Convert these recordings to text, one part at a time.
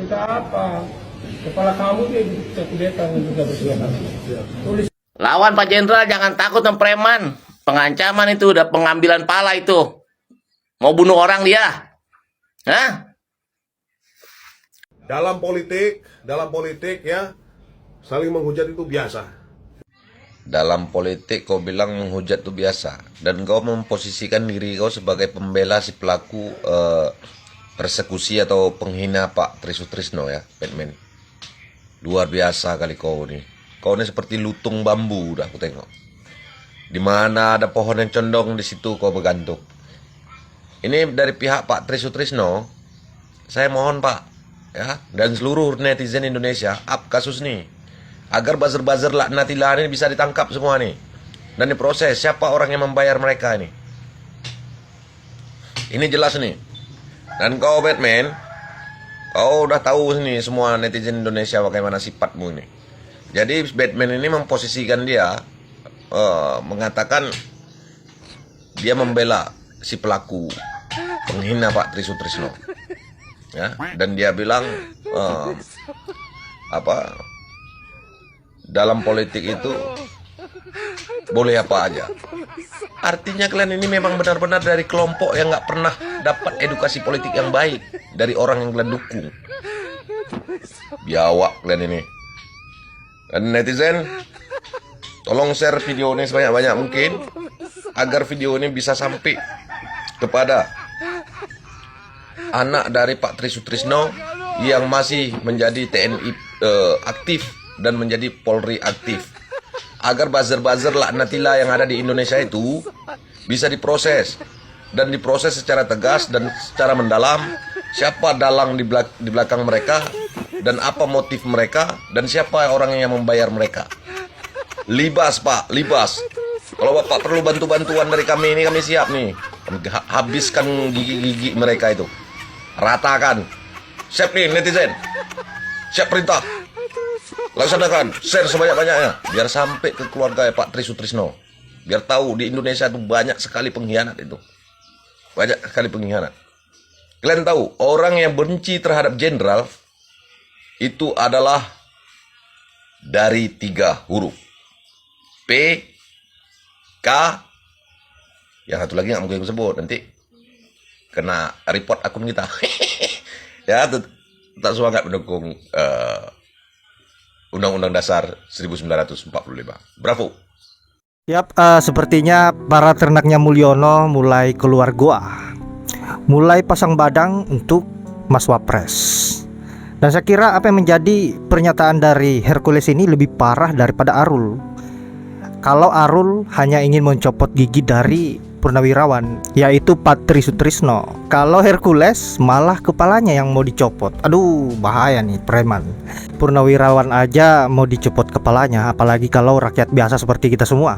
Minta apa? Kepala kamu dia bisa kudeta juga bersenjata. Tulis. Lawan Pak Jenderal, jangan takut sama preman. Pengancaman itu udah pengambilan pala itu. Mau bunuh orang dia. Hah? Dalam politik ya, saling menghujat itu biasa. Dalam politik kau bilang menghujat itu biasa, dan kau memposisikan diri kau sebagai pembela si pelaku persekusi atau penghina Pak Tri Sutrisno ya, Batman. Luar biasa kali kau nih. Kau ini seperti lutung bambu udah aku tengok. Di mana ada pohon yang condong, di situ kau bergantung. Ini dari pihak Pak Tri Sutrisno, saya mohon Pak ya, dan seluruh netizen Indonesia, up kasus nih, agar buzzer-buzzer laknatilah ini bisa ditangkap semua nih, dan diproses siapa orang yang membayar mereka ini. Ini jelas nih. Dan kau Batman, kau udah tahu nih semua netizen Indonesia bagaimana sifatmu ini. Jadi Batman ini memposisikan dia, mengatakan dia membela si pelaku penghina Pak Tri Sutrisno. Ya, dan dia bilang dalam politik itu boleh apa aja. Artinya kalian ini memang benar-benar dari kelompok yang nggak pernah dapat edukasi politik yang baik dari orang yang kalian dukung. Biawak kalian ini. Dan netizen, tolong share video ini sebanyak-banyak mungkin agar video ini bisa sampai kepada anak dari Pak Tri Sutrisno yang masih menjadi TNI aktif dan menjadi Polri aktif, agar buzzer-buzzer laknatila yang ada di Indonesia itu bisa diproses, dan diproses secara tegas dan secara mendalam. Siapa dalang di belakang mereka, dan apa motif mereka, dan siapa orang yang membayar mereka. Libas Pak, libas. Kalau Bapak perlu bantuan dari kami ini, kami siap nih. Kami habiskan gigi-gigi mereka itu. Ratakan. Siap nih netizen. Siap perintah. Laksanakan. Share sebanyak-banyaknya. Biar sampai ke keluarga Pak Tri Sutrisno. Biar tahu di Indonesia itu banyak sekali pengkhianat itu. Banyak sekali pengkhianat. Kalian tahu, orang yang benci terhadap jenderal itu adalah dari 3 huruf. P, K, yang satu lagi nggak mungkin aku sebut, nanti kena report akun kita. Ya, tetap semangat mendukung Undang-Undang Dasar 1945. Bravo. Yap, sepertinya para ternaknya Mulyono mulai keluar gua, mulai pasang badang untuk Mas Wapres. Dan saya kira apa yang menjadi pernyataan dari Hercules ini lebih parah daripada Arul. Kalau Arul hanya ingin mencopot gigi dari purnawirawan, yaitu Pak Tri Sutrisno. Kalau Hercules malah kepalanya yang mau dicopot. Aduh, bahaya nih preman. Purnawirawan aja mau dicopot kepalanya, apalagi kalau rakyat biasa seperti kita semua.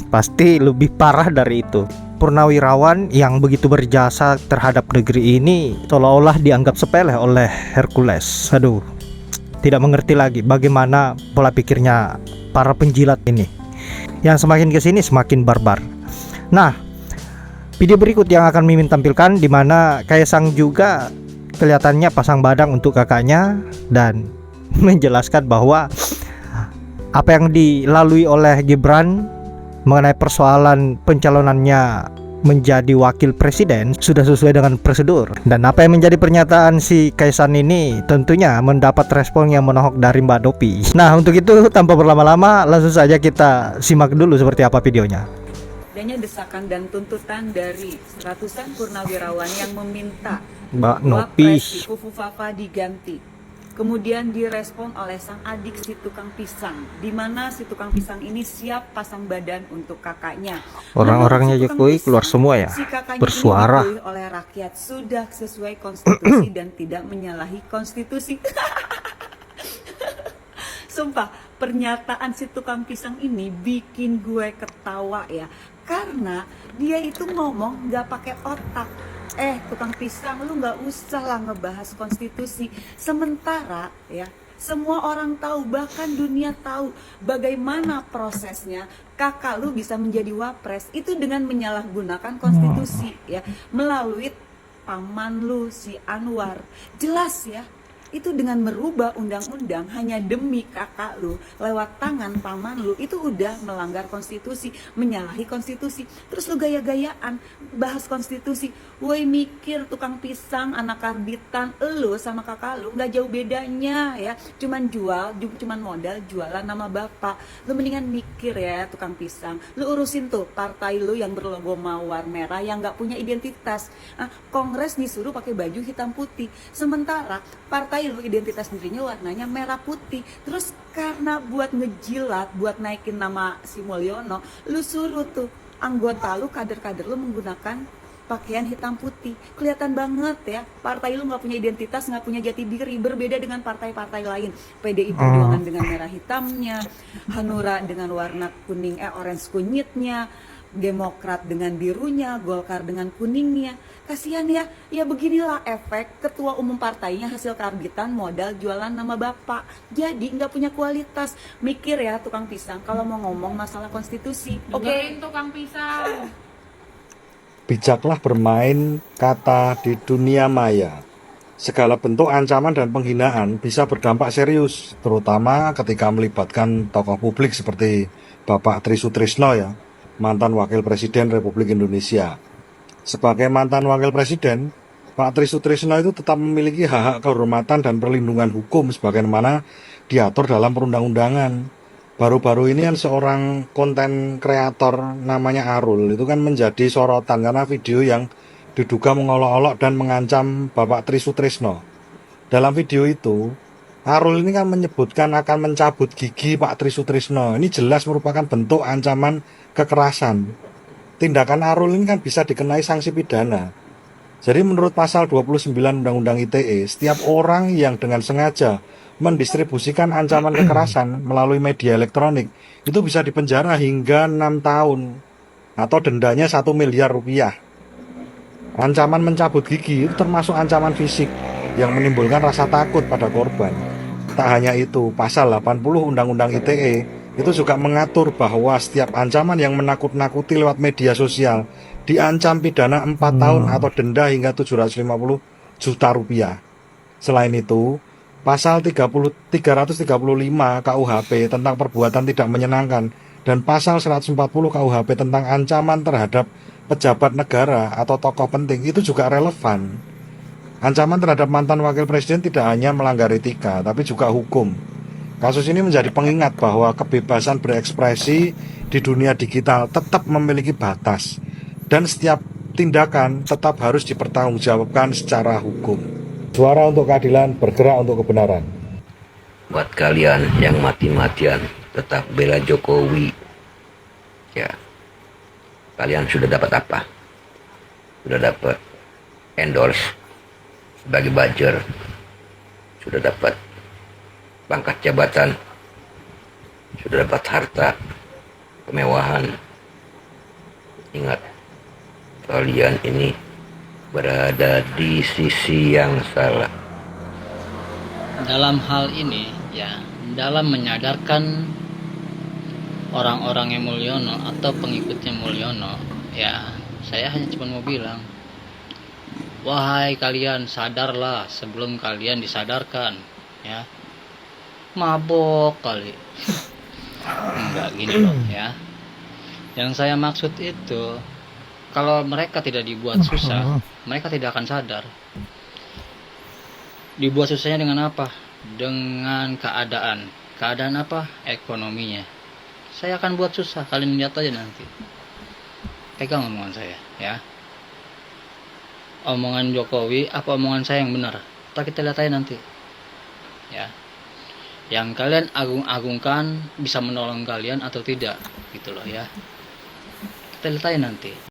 Pasti lebih parah dari itu. Purnawirawan yang begitu berjasa terhadap negeri ini seolah-olah dianggap sepele oleh Hercules. Aduh, tidak mengerti lagi bagaimana pola pikirnya para penjilat ini, yang semakin kesini semakin barbar. Nah, video berikut yang akan Mimin tampilkan, di mana Kaisang juga kelihatannya pasang badang untuk kakaknya dan menjelaskan bahwa apa yang dilalui oleh Gibran mengenai persoalan pencalonannya menjadi wakil presiden sudah sesuai dengan prosedur. Dan apa yang menjadi pernyataan si Kaisang ini tentunya mendapat respon yang menohok dari Mbak Dopi. Nah, untuk itu tanpa berlama-lama langsung saja kita simak dulu seperti apa videonya. Adanya desakan dan tuntutan dari ratusan purnawirawan yang meminta Mbak Nopi Wapres Fufu Fafa diganti. Kemudian direspon oleh sang adik si tukang pisang, di mana si tukang pisang ini siap pasang badan untuk kakaknya. Orang-orangnya Jokowi keluar semua ya, Si kakaknya bersuara. ini dipilih oleh rakyat sudah sesuai konstitusi dan tidak menyalahi konstitusi. Sumpah, pernyataan si tukang pisang ini bikin gue ketawa ya, karena dia itu ngomong nggak pakai otak. Tukang pisang, lu nggak usah lah ngebahas konstitusi. Sementara ya, semua orang tahu, bahkan dunia tahu bagaimana prosesnya kakak lu bisa menjadi wapres itu dengan menyalahgunakan konstitusi ya, melalui paman lu si Anwar. Jelas ya, itu dengan merubah undang-undang hanya demi kakak lu lewat tangan paman lu, itu udah melanggar konstitusi, menyalahi konstitusi. Terus lu gaya-gayaan bahas konstitusi. Woi, mikir tukang pisang, anak karbitan, lu sama kakak lu nggak jauh bedanya ya, cuman cuman modal jualan nama bapak. Lu mendingan mikir ya tukang pisang, lu urusin tuh partai lu yang berlogo mawar merah yang nggak punya identitas. Kongres disuruh pakai baju hitam putih, sementara partai lu identitas dirinya warnanya merah putih. Terus karena buat ngejilat, buat naikin nama si Mulyono, lu suruh tuh anggota lu, kader-kader lu menggunakan pakaian hitam putih. Kelihatan banget ya, partai lu nggak punya identitas, nggak punya jati diri, berbeda dengan partai-partai lain. PDI Perjuangan dengan merah hitamnya, Hanura dengan warna kuning orange kunyitnya, Demokrat dengan birunya, Golkar dengan kuningnya. Kasihan ya, ya beginilah efek ketua umum partainya hasil karbitan modal jualan nama bapak. Jadi nggak punya kualitas. Mikir ya tukang pisang kalau mau ngomong masalah konstitusi. Oke. Tukang pisang. Bijaklah bermain kata di dunia maya. Segala bentuk ancaman dan penghinaan bisa berdampak serius, terutama ketika melibatkan tokoh publik seperti Bapak Tri Sutrisno ya, mantan Wakil Presiden Republik Indonesia. Sebagai mantan Wakil Presiden, Pak Tri Sutrisno itu tetap memiliki hak-hak kehormatan dan perlindungan hukum sebagaimana diatur dalam perundang-undangan. Baru-baru ini kan seorang konten kreator namanya Arul itu kan menjadi sorotan karena video yang diduga mengolok-olok dan mengancam Bapak Tri Sutrisno. Dalam video itu, Arul ini kan menyebutkan akan mencabut gigi Pak Tri Sutrisno. Ini jelas merupakan bentuk ancaman kekerasan. Tindakan Arul ini kan bisa dikenai sanksi pidana. Jadi menurut pasal 29 Undang-Undang ITE, setiap orang yang dengan sengaja mendistribusikan ancaman kekerasan melalui media elektronik itu bisa dipenjara hingga 6 tahun atau dendanya 1 miliar rupiah. Ancaman mencabut gigi itu termasuk ancaman fisik yang menimbulkan rasa takut pada korban. Tak hanya itu, pasal 80 Undang-Undang ITE itu juga mengatur bahwa setiap ancaman yang menakut-nakuti lewat media sosial diancam pidana 4 tahun atau denda hingga 750 juta rupiah. Selain itu, pasal 335 KUHP tentang perbuatan tidak menyenangkan dan pasal 140 KUHP tentang ancaman terhadap pejabat negara atau tokoh penting itu juga relevan. Ancaman terhadap mantan wakil presiden tidak hanya melanggar etika, tapi juga hukum. Kasus ini menjadi pengingat bahwa kebebasan berekspresi di dunia digital tetap memiliki batas dan setiap tindakan tetap harus dipertanggungjawabkan secara hukum. Suara untuk keadilan, bergerak untuk kebenaran. Buat kalian yang mati-matian tetap bela Jokowi, ya, kalian sudah dapat apa? Sudah dapat endorse sebagai buzzer, sudah dapat pangkat jabatan, sudah dapat harta, kemewahan. Ingat, kalian ini berada di sisi yang salah. Dalam hal ini ya, dalam menyadarkan orang-orang yang Mulyono atau pengikutnya Mulyono, ya saya hanya cuma mau bilang, wahai kalian, sadarlah sebelum kalian disadarkan ya. Mabok kali. Enggak gini loh ya. Yang saya maksud itu, kalau mereka tidak dibuat susah, mereka tidak akan sadar. Dibuat susahnya dengan apa? Dengan keadaan. Keadaan apa? Ekonominya. Saya akan buat susah, kalian lihat aja nanti. Pegang omongan saya, ya. Omongan Jokowi, apa omongan saya yang benar? Kita lihat aja nanti. Ya. Yang kalian agung-agungkan bisa menolong kalian atau tidak, gitu loh ya. Kita lihat aja nanti.